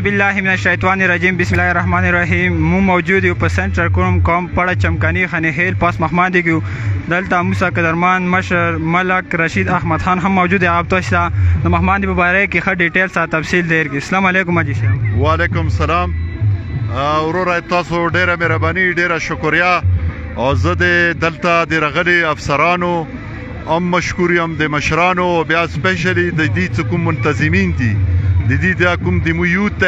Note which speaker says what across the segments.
Speaker 1: बिल्लाहि मिनश्शैतानिर्रजीम बिस्मिल्लाहिर्रहमानिर्रहीम मु मौजूद हूँ पर सेंटर कॉम पड़ा चमकानी खने हेल पास महमादी क्यों दलता मूसा कदरमान मशर मलक रशीद अहमद खान हम मौजूद है आप तो महमादी मुबारक की हर डिटेल सा तफसील देर की अस्सलाम वालेकुम जी साहब।
Speaker 2: वालेकुम सलाम वरोره تاسو ډیره مهرباني ډیره شکریا او زه د دلته د رغلي افسرانو ام مشکور یم د مشرانو بیا سپیشلی د دې کوم منتظمین دي د دې د کوم د میوت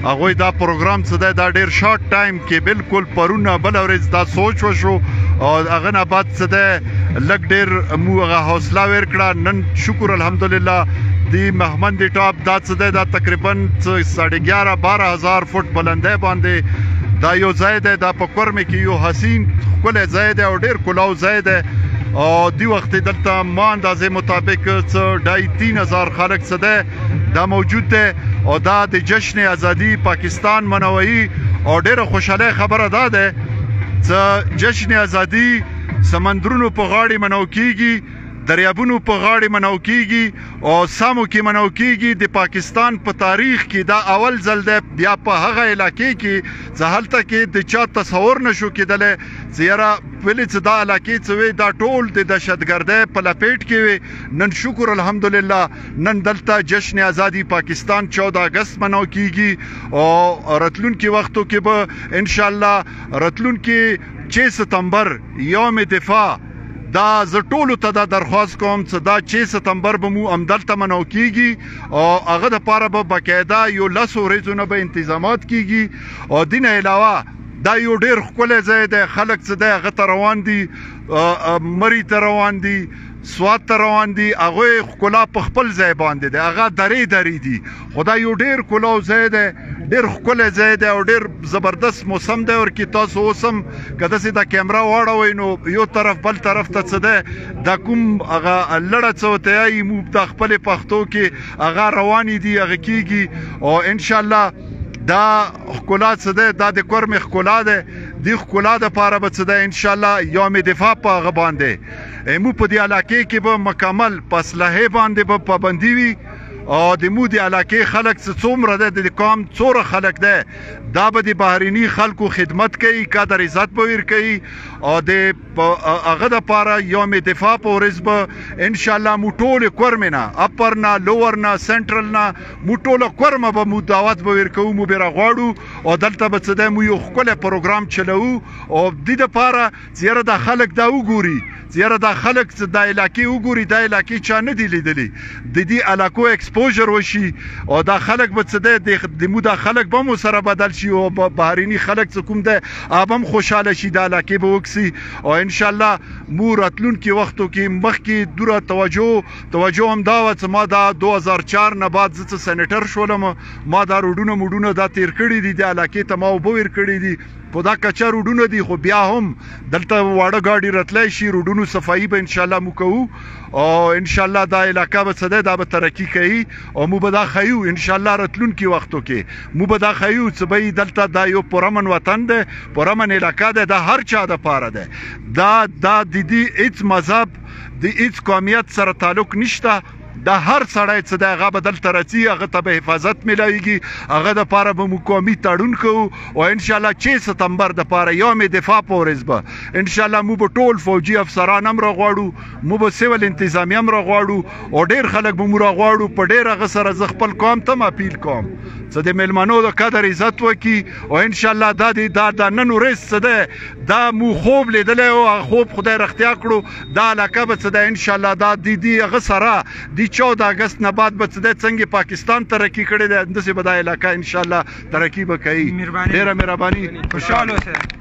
Speaker 2: هغه دا پروګرام څه دا ډیر شارټ ټایم کې بالکل پرونه بل ورځ دا سوچ وشو او هغه نه بعد څه لګ ډیر مو هغه حوصله ورکړه نن شکر الحمدلله دی محمد دی ټاپ دا څه دا تقریبا 11,500 فوټ بلندۍ باندې دا یو ځای دی دا په کورمه کې یو حسین کله ځای دی او ډیر کلاو ځای دی او دی وخت دلته ما اندازې مطابق څه 2,500 خلک څه دی دا موجود دی او دا د جشن ازادي پاکستان منوي او ډیره خوشاله خبره ده چې جشن ازادي سمندرونو په غاړه منو کیږي دریابونو په غاړه منو کیږي او سامو کې منو کیږي د پاکستان په تاریخ کې دا اول ځل دی بیا په هغه علاقې کې ځهلته کې د چا تصور نشو کېدلی زیرا ولې دا علاقې څه دا ټول د دهشتګردۍ په لپیټ کې وي نن شکر الحمدلله نن دلته جشن ازادي پاکستان 14 اگست منو کیږي او راتلونکي وختو کې به ان شاء الله راتلونکي 6 ستمبر یوم دفاع دا زه ټولو ته دا درخواست کوم چې دا 6 ستمبر به مو همدلته منو کیږي او هغه دپاره به باقاعده یو 10 ورځو نه به انتظامات کیږي او دین علاوه دا یو ډیر ښکلی ځای دی خلک څه دی هغه ته روان دي مري ته روان دي سوات ته روان دي هغوی ښکلا په خپل ځای باندې دی هغه درې دي خو دا یو ډیر کلاو ځای دی ډیر ښکلی ځای دی او ډیر زبردست موسم دی ورکې تاسو اوس هم که داسې دا کیمرا واړوئ نو یو طرف بل طرف ته څه دی دا کوم هغه لړه څه ورته وایي موږ د خپلې پښتو کې هغه روانې دي هغه کیږي او انشاءالله دا ښکلا څه دی دا د کورمې ښکلا دی دې ښکلا دپاره به څه دی انشاءالله یوم دفاع په هغه باندې مو په دې علاقې کې به مکمل په اسلحې باندې به پابندي وي او د مو د علاقې خلک څه څومره دی د قوم څوره خلک دی دا به د بهرني خلکو خدمت کوي قدر عزت به ورکوي او د هغه دپاره یوم دفاع په ورځ به انشاءالله مو ټولې کورمې نه اپر نه لور نه سنټرل نه مو ټوله کورمه به مو دعوت به ورکوو مو به راغواړو او دلته به څه دی مو یو ښکلی پروګرام چلوو او دې دپاره چې یاره دا خلک دا وګوري چې یاره دا خلک دا علاقې وګوري دا علاقې چا نه دي لیدلي د دې علاقو ایکسپوژر وشي او دا خلک به څه دی د مو دا خلک به مو سره بدل شي او بهرني خلک څه کوم دی هغه هم خوشحاله شي دا علاقې به وکسي او انشاءالله مو راتلونکي وختو کې مخکې دوره توجه هم دا وه چې ما دا 2004 نه بعد زه څه سینیټر شولم ما دا روډونه موډونه دا تیر کړي دي د علاقې ته ما اوبه ورکړي دي په دا کچه روډونه دي خو بیا هم دلته واړه ګاډي راتلی شي روډونو صفایي به انشاءالله مو کوو او انشاءالله دا علاقه به څه دی دا به ترقي کوي او مو به دا ښیو انشاءالله راتلونکي وختو کې مو به دا ښیو چې به دلته دا یو پرامن وطن دی پرامن علاقه دی دا هر چا دپاره دی دا د دې هېڅ مذهب د هېڅ قومیت سره تعلق نشته دا هر سړی څه دی هغه به دلته راځي هغه ته به حفاظت میلاویږي هغه دپاره به مو قومي تړون کوو او انشاءالله 6 ستمبر دپاره یوم دفاع په ورځ به انشاءالله مو به ټول فوجي افسران هم راغواړو مو به سیول انتظامیه هم راغواړو او ډیر خلک به مو راغواړو په ډیر هغه سره زه خپل قوم ته هم اپیل کوم څه د میلمنو د قدر عزت وکړي او انشاءالله دا نن ورځ څه دی دا مو خوب لیدلی او خوب خدای رښتیا کړو دا علاقه به څه دی انشاءالله دا د هغه سره 14 اگست نه بعد به څه دی څنګه پاکستان ترقي کړی دی همداسې به دا علاقه انشاءالله ترقي به کوي ډېره مهرباني خوشحال اوسئ